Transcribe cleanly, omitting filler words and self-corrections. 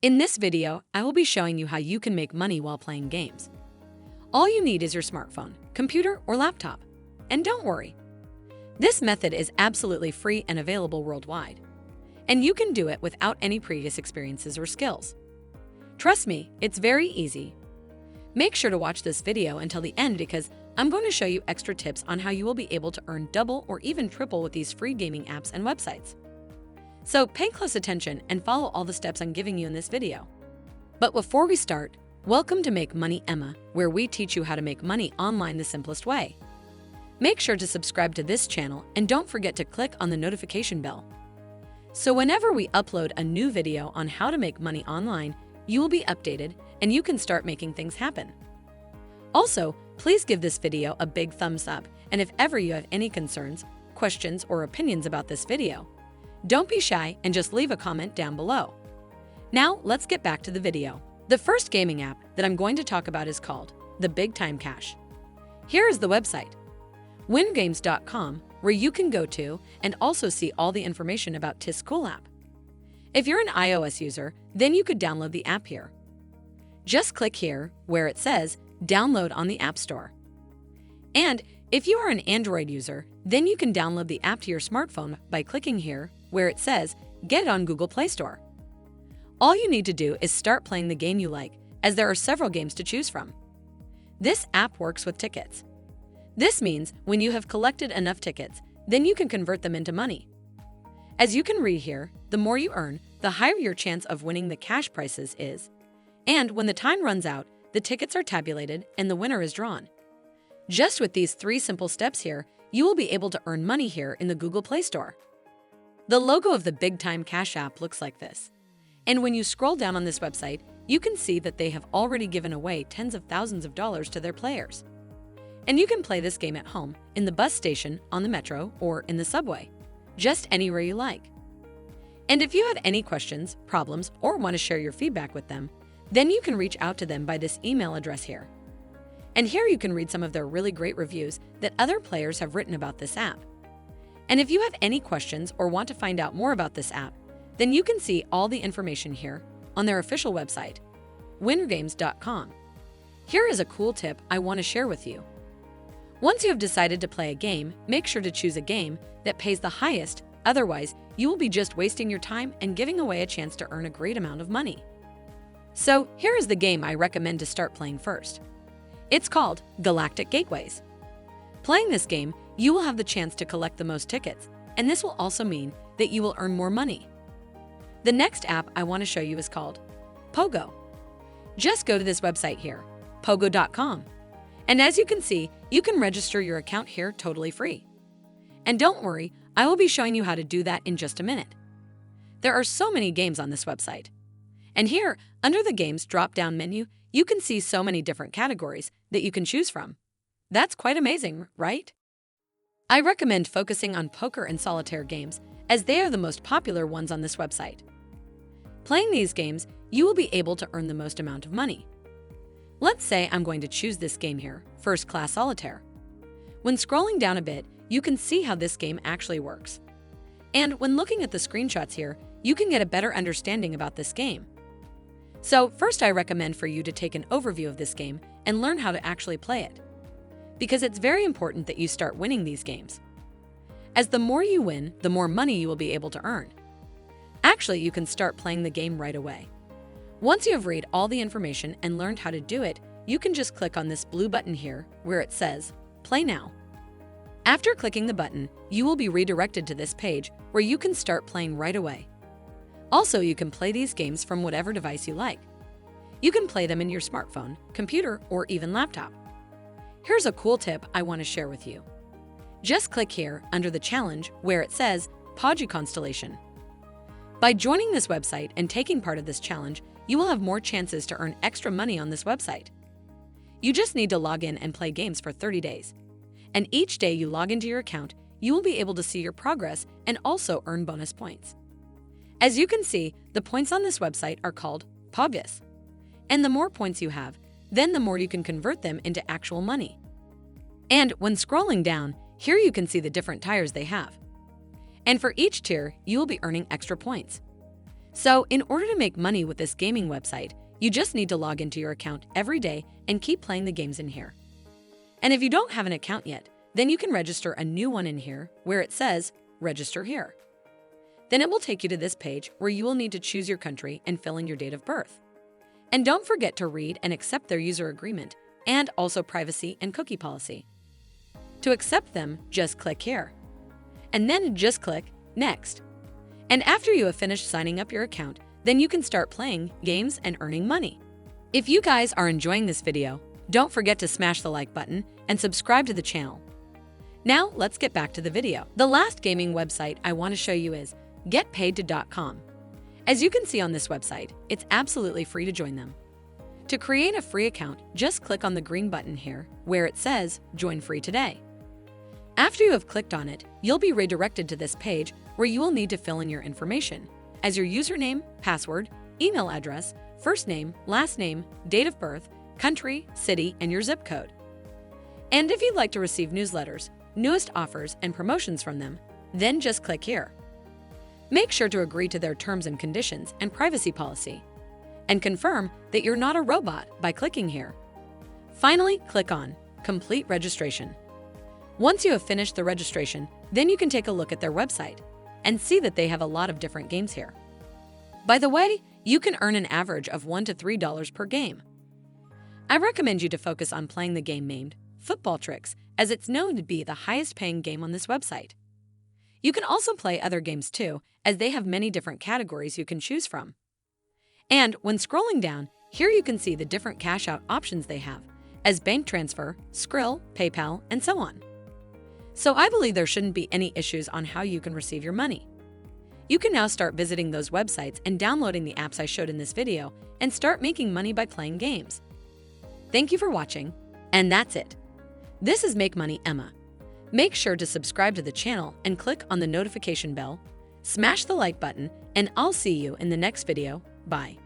In this video, I will be showing you how you can make money while playing games. All you need is your smartphone, computer, or laptop. And don't worry, this method is absolutely free and available worldwide. And you can do it without any previous experiences or skills. Trust me, it's very easy. Make sure to watch this video until the end because I'm going to show you extra tips on how you will be able to earn double or even triple with these free gaming apps and websites. So pay close attention and follow all the steps I'm giving you in this video. But before we start, welcome to Make Money Emma, where we teach you how to make money online the simplest way. Make sure to subscribe to this channel and don't forget to click on the notification bell. So whenever we upload a new video on how to make money online, you will be updated and you can start making things happen. Also, please give this video a big thumbs up, and if ever you have any concerns, questions, or opinions about this video, don't be shy and just leave a comment down below. Now, let's get back to the video. The first gaming app that I'm going to talk about is called the Big Time Cash. Here is the website, WINRGAMES.com, where you can go to and also see all the information about this cool app. If you're an iOS user, then you could download the app here. Just click here where it says download on the App Store. And if you are an Android user, then you can download the app to your smartphone by clicking here where it says get it on Google Play Store. All you need to do is start playing the game you like, as there are several games to choose from. This app works with tickets. This means when you have collected enough tickets, then you can convert them into money. As you can read here, the more you earn, the higher your chance of winning the cash prizes is. And when the time runs out, the tickets are tabulated and the winner is drawn. Just with these 3 simple steps here, you will be able to earn money here in the Google Play Store. The logo of the Big Time Cash app looks like this. And when you scroll down on this website, you can see that they have already given away tens of thousands of dollars to their players. And you can play this game at home, in the bus station, on the metro, or in the subway, just anywhere you like. And if you have any questions, problems, or want to share your feedback with them, then you can reach out to them by this email address here. And here you can read some of their really great reviews that other players have written about this app. And if you have any questions or want to find out more about this app, then you can see all the information here on their official website, WINRGAMES.com. Here is a cool tip I want to share with you. Once you have decided to play a game, make sure to choose a game that pays the highest, otherwise you will be just wasting your time and giving away a chance to earn a great amount of money. So here is the game I recommend to start playing first. It's called Galactic Gateways. Playing this game, you will have the chance to collect the most tickets, and this will also mean that you will earn more money. The next app I want to show you is called POGO. Just go to this website here, POGO.com. And as you can see, you can register your account here totally free. And don't worry, I will be showing you how to do that in just a minute. There are so many games on this website. And here, under the Games drop-down menu, you can see so many different categories that you can choose from. That's quite amazing, right? I recommend focusing on poker and solitaire games, as they are the most popular ones on this website. Playing these games, you will be able to earn the most amount of money. Let's say I'm going to choose this game here, First Class Solitaire. When scrolling down a bit, you can see how this game actually works. And when looking at the screenshots here, you can get a better understanding about this game. So first I recommend for you to take an overview of this game and learn how to actually play it. Because it's very important that you start winning these games. As the more you win, the more money you will be able to earn. Actually, you can start playing the game right away. Once you have read all the information and learned how to do it, you can just click on this blue button here where it says, Play Now. After clicking the button, you will be redirected to this page where you can start playing right away. Also, you can play these games from whatever device you like. You can play them in your smartphone, computer, or even laptop. Here's a cool tip I want to share with you. Just click here under the challenge where it says POGO Constellation. By joining this website and taking part of this challenge, you will have more chances to earn extra money on this website. You just need to log in and play games for 30 days. And each day you log into your account, you will be able to see your progress and also earn bonus points. As you can see, the points on this website are called POGOs. And the more points you have, then the more you can convert them into actual money. And when scrolling down, here you can see the different tiers they have. And for each tier, you will be earning extra points. So, in order to make money with this gaming website, you just need to log into your account every day and keep playing the games in here. And if you don't have an account yet, then you can register a new one in here where it says, Register Here. Then it will take you to this page where you will need to choose your country and fill in your date of birth. And don't forget to read and accept their user agreement and also privacy and cookie policy. To accept them, just click here. And then just click Next. And after you have finished signing up your account, then you can start playing games and earning money. If you guys are enjoying this video, don't forget to smash the like button and subscribe to the channel. Now let's get back to the video. The last gaming website I want to show you is GetPaidTo.com. As you can see on this website, it's absolutely free to join them. To create a free account, just click on the green button here where it says Join Free Today. After you have clicked on it, you'll be redirected to this page where you will need to fill in your information as your username, password, email address, first name, last name, date of birth, country, city, and your zip code. And if you'd like to receive newsletters, newest offers, and promotions from them, then just click here. Make sure to agree to their terms and conditions and privacy policy, and confirm that you're not a robot by clicking here. Finally, click on Complete Registration. Once you have finished the registration, then you can take a look at their website and see that they have a lot of different games here. By the way, you can earn an average of $1 to $3 per game. I recommend you to focus on playing the game named Football Tricks, as it's known to be the highest paying game on this website. You can also play other games too, as they have many different categories you can choose from. And when scrolling down, here you can see the different cash out options they have, as bank transfer, Skrill, PayPal, and so on. So I believe there shouldn't be any issues on how you can receive your money. You can now start visiting those websites and downloading the apps I showed in this video and start making money by playing games. Thank you for watching, and that's it. This is Make Money Emma. Make sure to subscribe to the channel and click on the notification bell, smash the like button, and I'll see you in the next video. Bye.